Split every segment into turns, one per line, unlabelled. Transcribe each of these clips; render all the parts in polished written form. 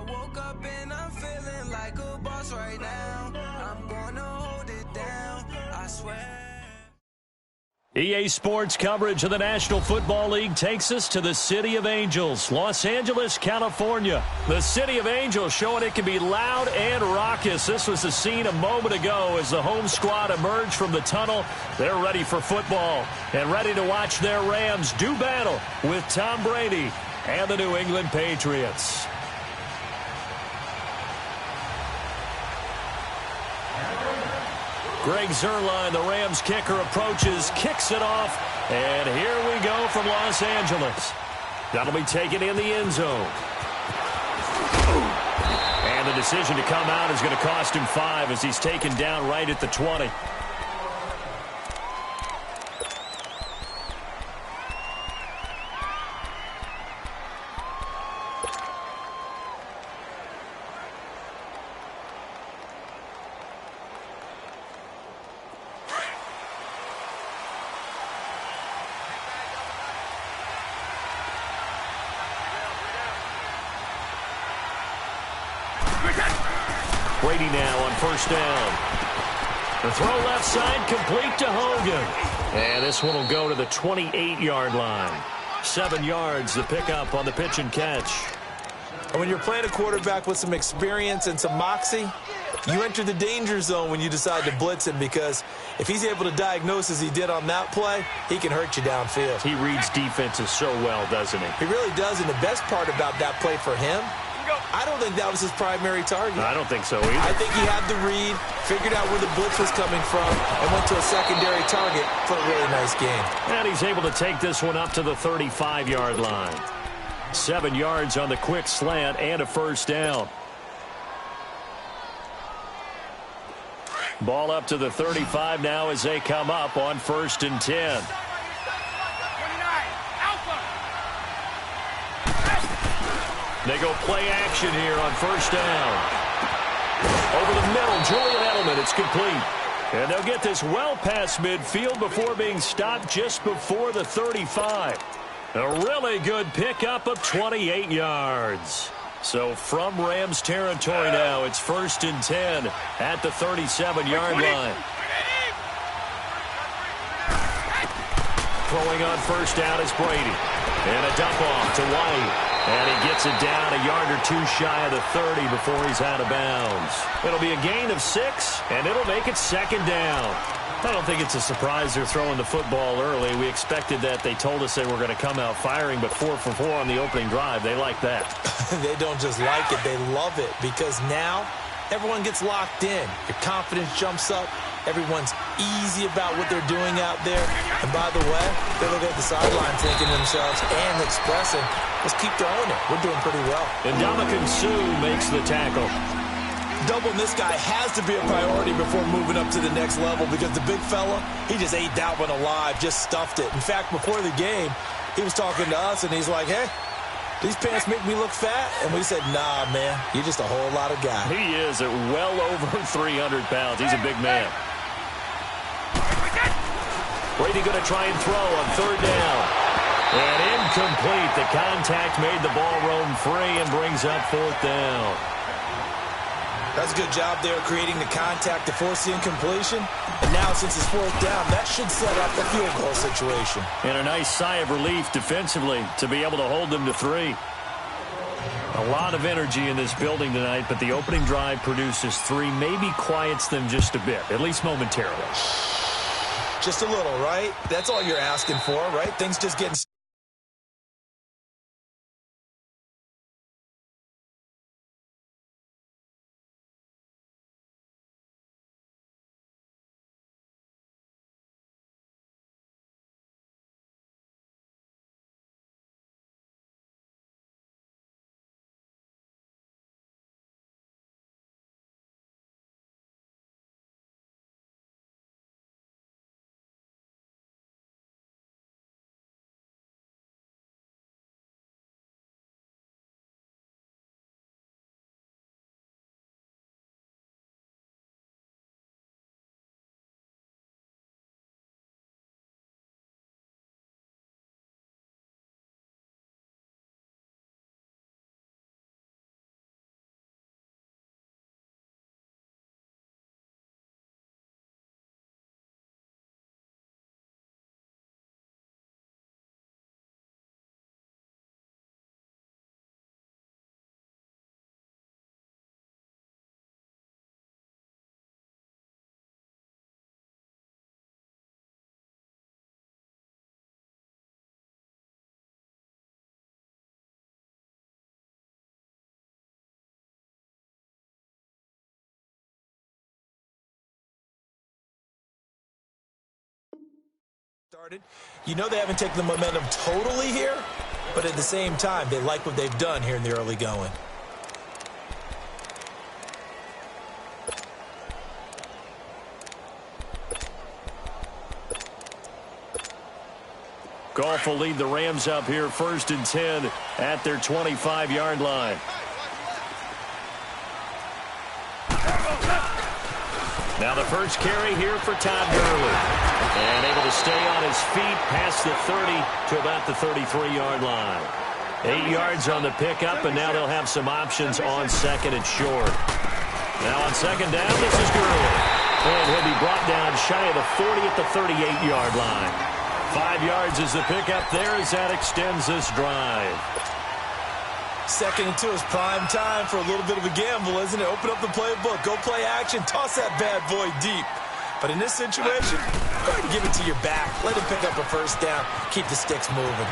woke up and I'm feeling like a boss right now. I'm gonna hold it down, I swear.
EA Sports coverage of the National Football League takes us to the City of Angels, Los Angeles, California. The City of Angels showing it can be loud and raucous. This was the scene a moment ago as the home squad emerged from the tunnel. They're ready for football and ready to watch their Rams do battle with Tom Brady and the New England Patriots. Greg Zuerlein, the Rams kicker, approaches, kicks it off, and here we go from Los Angeles. That'll be taken in the end zone. And the decision to come out is going to cost him 5 as he's taken down right at the 20. Brady now on first down. The throw left side complete to Hogan. And this one will go to the 28-yard line. 7 yards, the pickup on the pitch and catch.
And when you're playing a quarterback with some experience and some moxie, you enter the danger zone when you decide to blitz him, because if he's able to diagnose as he did on that play, he can hurt you downfield.
He reads defenses so well, doesn't he?
He really does, and the best part about that play for him, I don't think that was his primary target.
I don't think so either.
I think he had the read, figured out where the blitz was coming from, and went to a secondary target for a really nice game.
And he's able to take this one up to the 35-yard line. 7 yards on the quick slant and a first down. Ball up to the 35 now as they come up on 1st and 10. They go play action here on first down. Over the middle, Julian Edelman, it's complete. And they'll get this well past midfield before being stopped just before the 35. A really good pickup of 28 yards. So from Rams territory now, it's 1st and 10 at the 37-yard line. Throwing on first down is Brady. And a dump off to White. And he gets it down a yard or 2 shy of the 30 before he's out of bounds. It'll be a gain of 6, and it'll make it 2nd down. I don't think it's a surprise they're throwing the football early. We expected that. They told us they were going to come out firing, but 4 for 4 on the opening drive. They like that.
They don't just like it, they love it, because now everyone gets locked in. Your confidence jumps up. Everyone's easy about what they're doing out there. And by the way, they look at the sideline thinking to themselves and expressing, let's keep throwing it. We're doing pretty well.
And Ndamukong Suh makes the tackle.
Doubling this guy has to be a priority before moving up to the next level, because the big fella, he just ate that one alive, just stuffed it. In fact, before the game, he was talking to us, and he's like, hey, these pants make me look fat? And we said, nah, man, you're just a whole lot of guy.
He is at well over 300 pounds. He's a big man. Brady going to try and throw on 3rd down. And incomplete. The contact made the ball roam free and brings up 4th down.
That's a good job there creating the contact to force the incompletion. And now, since it's 4th down, that should set up a field goal situation.
And a nice sigh of relief defensively to be able to hold them to 3. A lot of energy in this building tonight, but the opening drive produces 3, maybe quiets them just a bit, at least momentarily.
Just a little, right? That's all you're asking for, right? Things just getting Started. You know they haven't taken the momentum totally here, but at the same time, they like what they've done here in the early going.
Goff will lead the Rams up here 1st and 10 at their 25-yard line. Now the first carry here for Todd Gurley. And able to stay on his feet past the 30 to about the 33-yard line. 8 yards on the pickup, and now they'll have some options on 2nd and short. Now on 2nd down, this is Gurley. And he'll be brought down shy of the 40 at the 38-yard line. 5 yards is the pickup there as that extends this drive.
2nd and 2 is prime time for a little bit of a gamble, isn't it? Open up the playbook, go play action, toss that bad boy deep. But in this situation, go ahead and give it to your back. Let him pick up a 1st down, keep the sticks moving.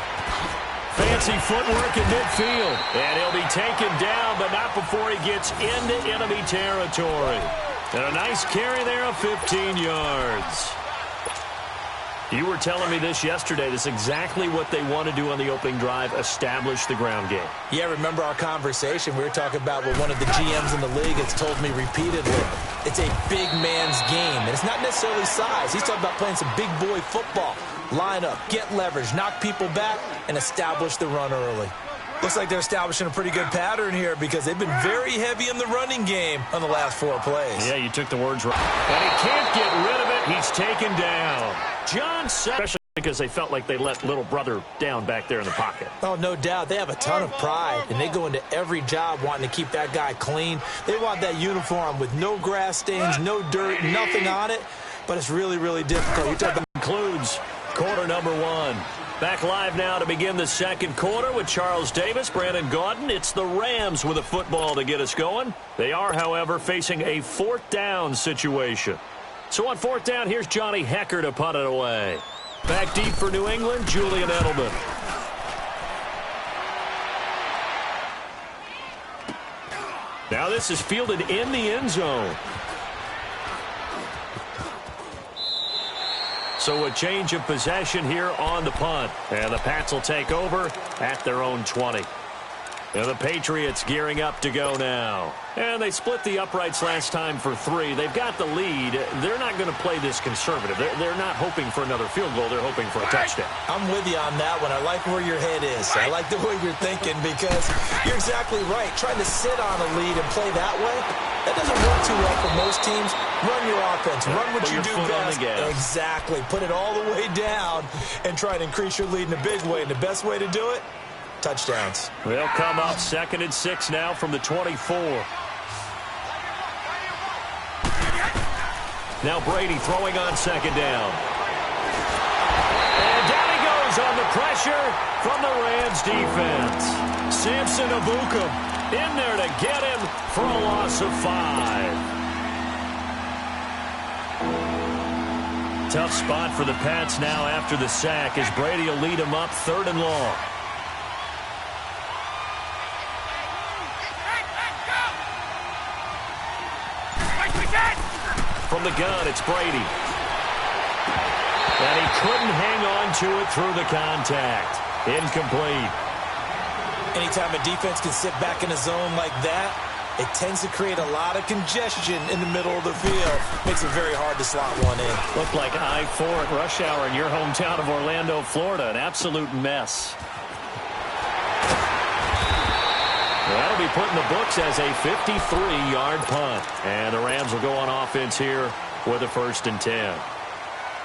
Fancy footwork in midfield. And he'll be taken down, but not before he gets into enemy territory. And a nice carry there of 15 yards. You were telling me this yesterday. This is exactly what they want to do on the opening drive, establish the ground game.
Yeah, remember our conversation? We were talking about what one of the GMs in the league has told me repeatedly. It's a big man's game, and it's not necessarily size. He's talking about playing some big boy football. Line up, get leverage, knock people back, and establish the run early. Looks like they're establishing a pretty good pattern here because they've been very heavy in the running game on the last 4 plays.
Yeah, you took the words right. And he can't get rid of it. He's taken down. John, especially because they felt like they let little brother down back there in the pocket.
Oh, no doubt. They have a ton of pride, and they go into every job wanting to keep that guy clean. They want that uniform with no grass stains, no dirt, nothing on it, but it's really, really difficult. You're talking
concludes quarter number 1. Back live now to begin the 2nd quarter with Charles Davis, Brandon Gaudin. It's the Rams with a football to get us going. They are, however, facing a 4th down situation. So on 4th down, here's Johnny Hecker to punt it away. Back deep for New England, Julian Edelman. Now this is fielded in the end zone. So a change of possession here on the punt. And the Pats will take over at their own 20. And the Patriots gearing up to go now. And they split the uprights last time for 3. They've got the lead. They're not going to play this conservative. They're not hoping for another field goal. They're hoping for a touchdown.
I'm with you on that one. I like where your head is. I like the way you're thinking because you're exactly right. Trying to sit on a lead and play that way, that doesn't work too well for most teams. Run your offense. Run what you do best. Exactly. Put it all the way down and try to increase your lead in a big way. And the best way to do it, touchdowns.
They'll come up 2nd and 6 now from the 24. Now Brady throwing on 2nd down. And down he goes on the pressure from the Rams defense. Samson Abukum in there to get him for a loss of 5. Tough spot for the Pats now after the sack as Brady will lead them up 3rd and long. From the gun, it's Brady. And he couldn't hang on to it through the contact. Incomplete.
Anytime a defense can sit back in a zone like that, it tends to create a lot of congestion in the middle of the field. Makes it very hard to slot one in.
Looked like I-4 at rush hour in your hometown of Orlando, Florida. An absolute mess. That'll be put in the books as a 53-yard punt. And the Rams will go on offense here with a 1st and 10.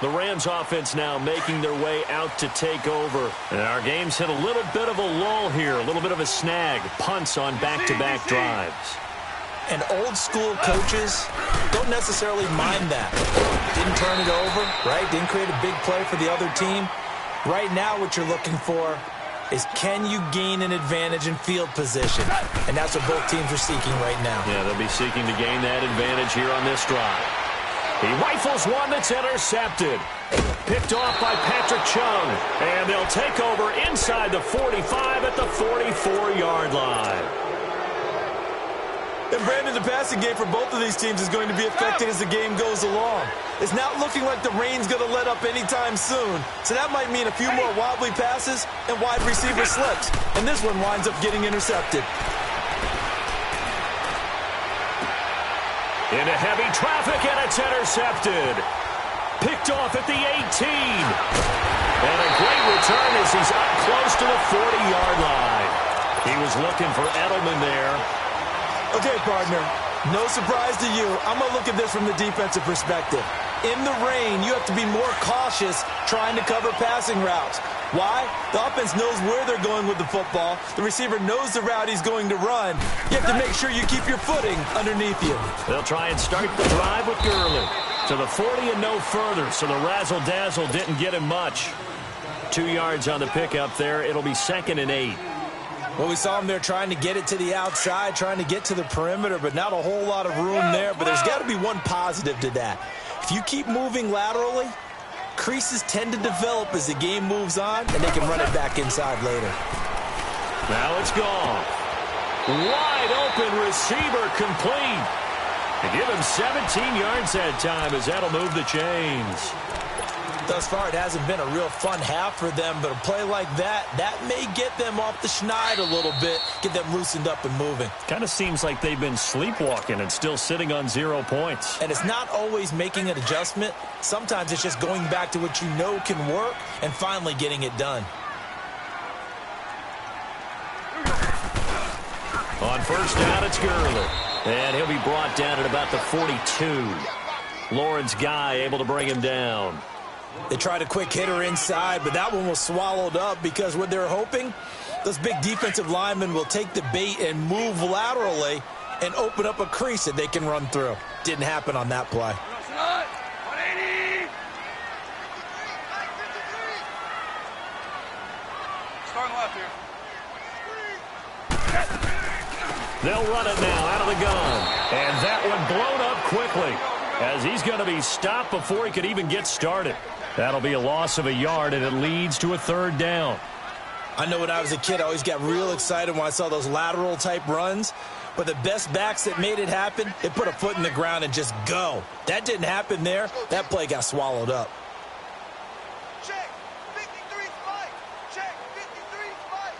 The Rams offense now making their way out to take over. And our game's hit a little bit of a lull here, a little bit of a snag. Punts on back-to-back drives.
And old-school coaches don't necessarily mind that. Didn't turn it over, right? Didn't create a big play for the other team. Right now what you're looking for is can you gain an advantage in field position? And that's what both teams are seeking right now.
Yeah, they'll be seeking to gain that advantage here on this drive. He rifles one that's intercepted. Picked off by Patrick Chung. And they'll take over inside the 45 at the 44-yard line.
And Brandon, the passing game for both of these teams is going to be affected as the game goes along. It's not looking like the rain's going to let up anytime soon, so that might mean a few more wobbly passes and wide receiver slips. And this one winds up getting intercepted.
Into heavy traffic, and it's intercepted. Picked off at the 18. And a great return as he's up close to the 40-yard line. He was looking for Edelman there.
Okay, partner, no surprise to you. I'm going to look at this from the defensive perspective. In the rain, you have to be more cautious trying to cover passing routes. Why? The offense knows where they're going with the football. The receiver knows the route he's going to run. You have to make sure you keep your footing underneath you.
They'll try and start the drive with Gurley. To the 40 and no further, so the razzle-dazzle didn't get him much. 2 yards on the pickup there. It'll be 2nd and 8.
Well, we saw him there trying to get it to the outside, trying to get to the perimeter, but not a whole lot of room there. But there's got to be one positive to that. If you keep moving laterally, creases tend to develop as the game moves on, and they can run it back inside later.
Now it's gone. Wide open receiver complete. To give him 17 yards that time as that'll move the chains.
Thus far, it hasn't been a real fun half for them, but a play like that may get them off the schneid a little bit, get them loosened up and moving.
Kind of seems like they've been sleepwalking and still sitting on 0 points.
And it's not always making an adjustment. Sometimes it's just going back to what you know can work and finally getting it done.
On first down, it's Gurley. And he'll be brought down at about the 42. Lawrence Guy able to bring him down.
They tried a quick hitter inside, but that one was swallowed up because what they're hoping, those big defensive linemen will take the bait and move laterally and open up a crease that they can run through. Didn't happen on that play.
Starting left here.
They'll run it now out of the gun. And that one blown up quickly as he's going to be stopped before he could even get started. That'll be a loss of a yard, and it leads to a 3rd down.
I know when I was a kid, I always got real excited when I saw those lateral-type runs. But the best backs that made it happen, they put a foot in the ground and just go. That didn't happen there. That play got swallowed up.
Check. 53 spike. Check. 53 spike.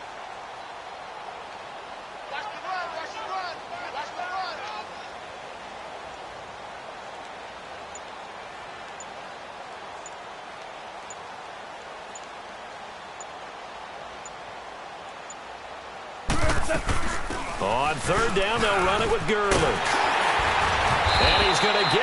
Watch the run. Watch the run. Watch the run.
On 3rd down, they'll run it with Gurley. And he's going to get